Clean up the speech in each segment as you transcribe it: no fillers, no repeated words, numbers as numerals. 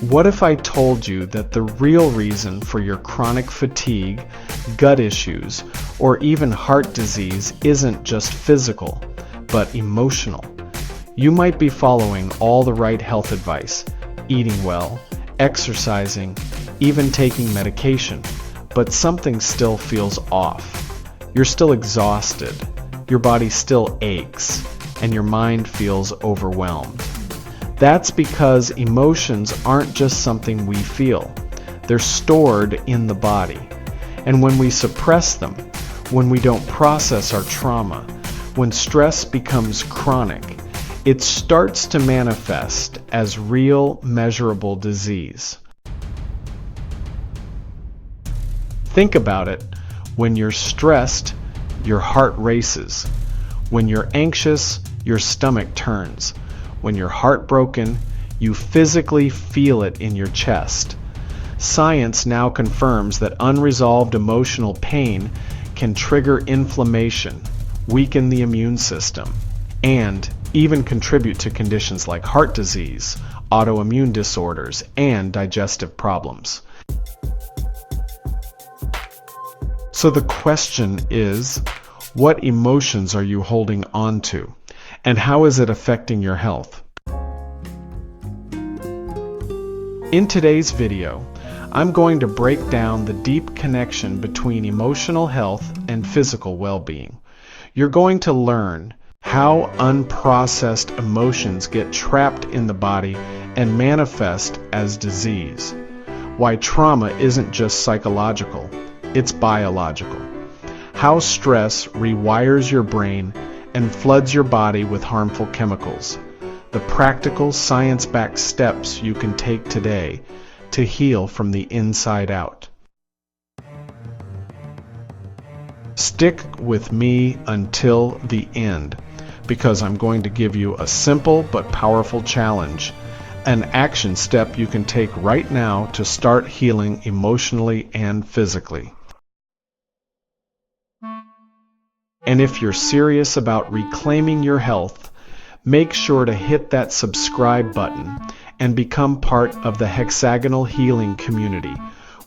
What if I told you that the real reason for your chronic fatigue, gut issues, or even heart disease isn't just physical, but emotional? You might be following all the right health advice, eating well, exercising, even taking medication, but something still feels off. You're still exhausted, your body still aches, and your mind feels overwhelmed. That's because emotions aren't just something we feel. They're stored in the body. And when we suppress them, when we don't process our trauma, when stress becomes chronic, it starts to manifest as real, measurable disease. Think about it. When you're stressed, your heart races. When you're anxious, your stomach turns. When you're heartbroken, you physically feel it in your chest. Science now confirms that unresolved emotional pain can trigger inflammation, weaken the immune system, and even contribute to conditions like heart disease, autoimmune disorders, and digestive problems. So the question is, what emotions are you holding on to? And how is it affecting your health? In today's video, I'm going to break down the deep connection between emotional health and physical well-being. You're going to learn how unprocessed emotions get trapped in the body and manifest as disease, why trauma isn't just psychological, it's biological, how stress rewires your brain and floods your body with harmful chemicals, the practical science-backed steps you can take today to heal from the inside out. Stick with me until the end, because I'm going to give you a simple but powerful challenge, an action step you can take right now to start healing emotionally and physically. And if you're serious about reclaiming your health, make sure to hit that subscribe button and become part of the Hexagonal Healing community,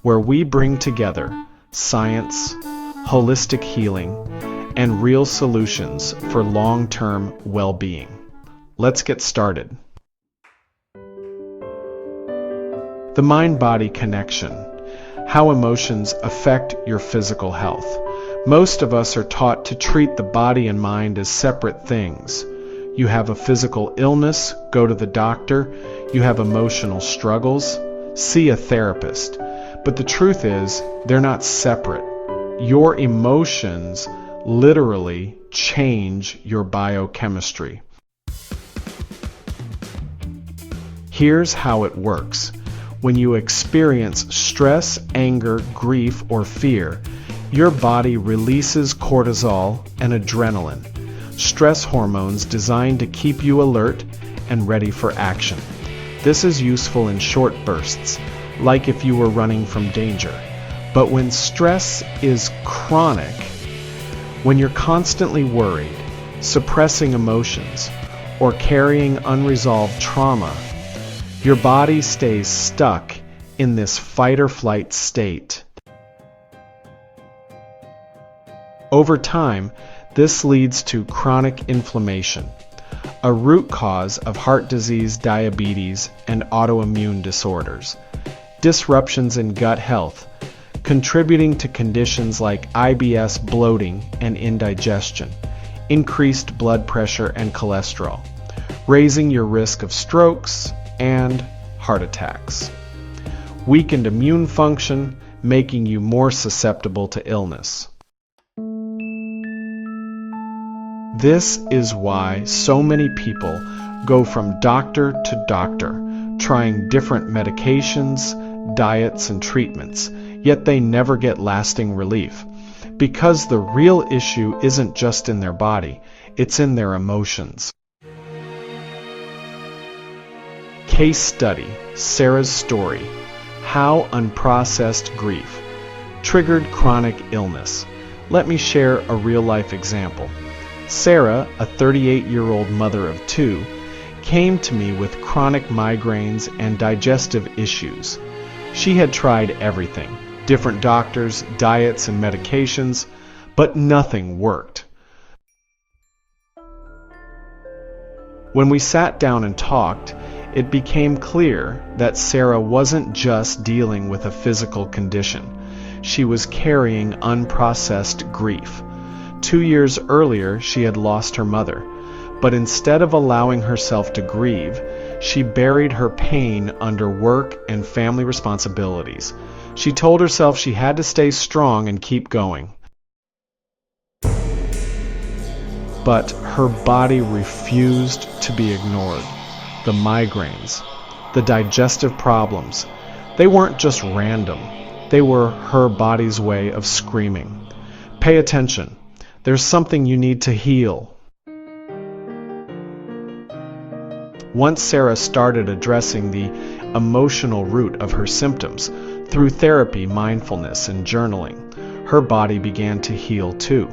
where we bring together science, holistic healing, and real solutions for long-term well-being. Let's get started. The mind-body connection. How emotions affect your physical health. Most of us are taught to treat the body and mind as separate things. You have a physical illness, go to the doctor. You have emotional struggles, see a therapist. But the truth is, they're not separate. Your emotions literally change your biochemistry. Here's how it works. When you experience stress, anger, grief, or fear, your body releases cortisol and adrenaline, stress hormones designed to keep you alert and ready for action. This is useful in short bursts, like if you were running from danger. But when stress is chronic, when you're constantly worried, suppressing emotions, or carrying unresolved trauma, your body stays stuck in this fight-or-flight state. Over time, this leads to chronic inflammation, a root cause of heart disease, diabetes, and autoimmune disorders, disruptions in gut health, contributing to conditions like IBS, bloating, and indigestion, increased blood pressure and cholesterol, raising your risk of strokes and heart attacks, weakened immune function, making you more susceptible to illness. This is why so many people go from doctor to doctor, trying different medications, diets, and treatments, yet they never get lasting relief. Because the real issue isn't just in their body, it's in their emotions. Case study, Sarah's story, how unprocessed grief triggered chronic illness. Let me share a real-life example. Sarah, a 38-year-old mother of two, came to me with chronic migraines and digestive issues. She had tried everything, different doctors, diets, and medications, but nothing worked. When we sat down and talked, it became clear that Sarah wasn't just dealing with a physical condition. She was carrying unprocessed grief. 2 years earlier, she had lost her mother, but instead of allowing herself to grieve, she buried her pain under work and family responsibilities. She told herself she had to stay strong and keep going. But her body refused to be ignored. The migraines, the digestive problems, they weren't just random. They were her body's way of screaming, "Pay attention. There's something you need to heal." Once Sarah started addressing the emotional root of her symptoms through therapy, mindfulness, and journaling, her body began to heal too.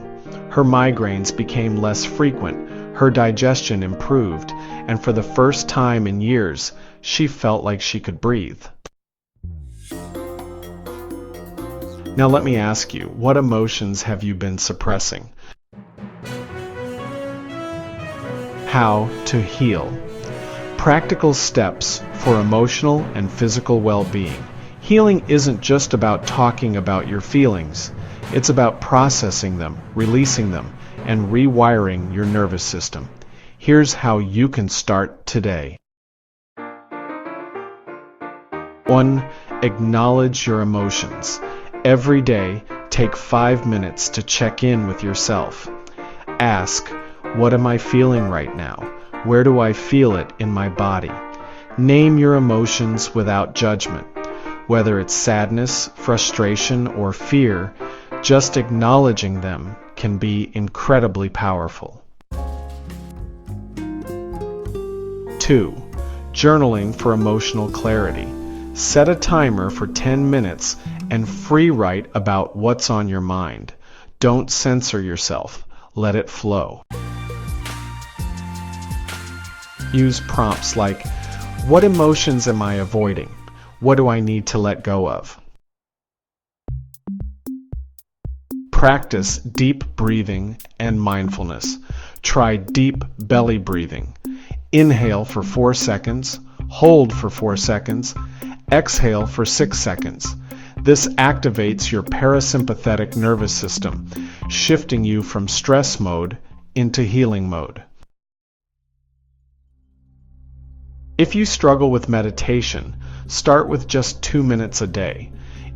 Her migraines became less frequent, her digestion improved, and for the first time in years, she felt like she could breathe. Now let me ask you, what emotions have you been suppressing? How to heal. Practical steps for emotional and physical well-being. Healing isn't just about talking about your feelings. It's about processing them, releasing them, and rewiring your nervous system. Here's how you can start today. 1. Acknowledge your emotions. Every day, take 5 minutes to check in with yourself. Ask, what am I feeling right now? Where do I feel it in my body? Name your emotions without judgment. Whether it's sadness, frustration, or fear, just acknowledging them can be incredibly powerful. 2. Journaling for emotional clarity. Set a timer for 10 minutes and free write about what's on your mind. Don't censor yourself. Let it flow. Use prompts like, what emotions am I avoiding? What do I need to let go of? Practice deep breathing and mindfulness. Try deep belly breathing. Inhale for 4 seconds, hold for 4 seconds, exhale for 6 seconds. This activates your parasympathetic nervous system, shifting you from stress mode into healing mode. If you struggle with meditation, start with just 2 minutes a day.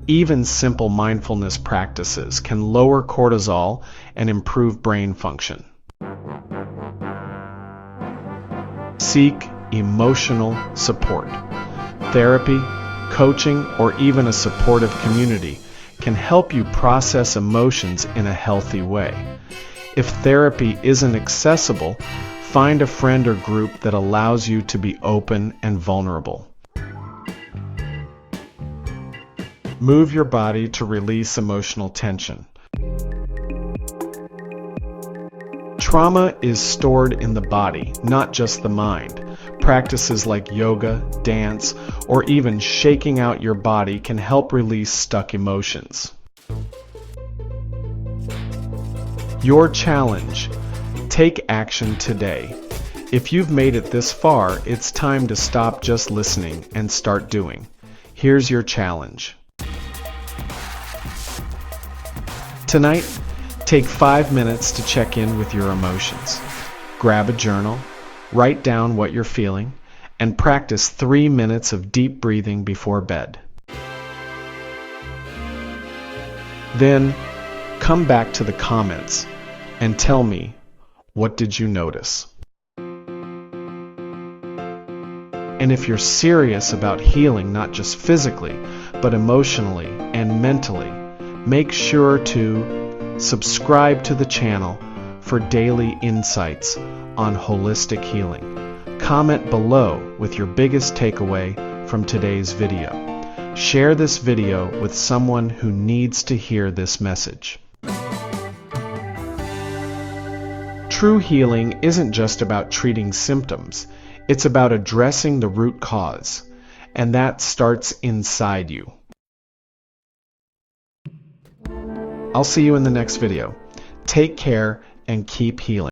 Even simple mindfulness practices can lower cortisol and improve brain function. Seek emotional support. Therapy, coaching, or even a supportive community can help you process emotions in a healthy way. If therapy isn't accessible, find a friend or group that allows you to be open and vulnerable. Move your body to release emotional tension. Trauma is stored in the body, not just the mind. Practices like yoga, dance, or even shaking out your body can help release stuck emotions. Your challenge: take action today. If you've made it this far, it's time to stop just listening and start doing. Here's your challenge. Tonight, take 5 minutes to check in with your emotions. Grab a journal, write down what you're feeling, and practice 3 minutes of deep breathing before bed. Then, come back to the comments and tell me, what did you notice? And if you're serious about healing not just physically, but emotionally and mentally, make sure to subscribe to the channel for daily insights on holistic healing. Comment below with your biggest takeaway from today's video. Share this video with someone who needs to hear this message. True healing isn't just about treating symptoms. It's about addressing the root cause, and that starts inside you. I'll see you in the next video. Take care and keep healing.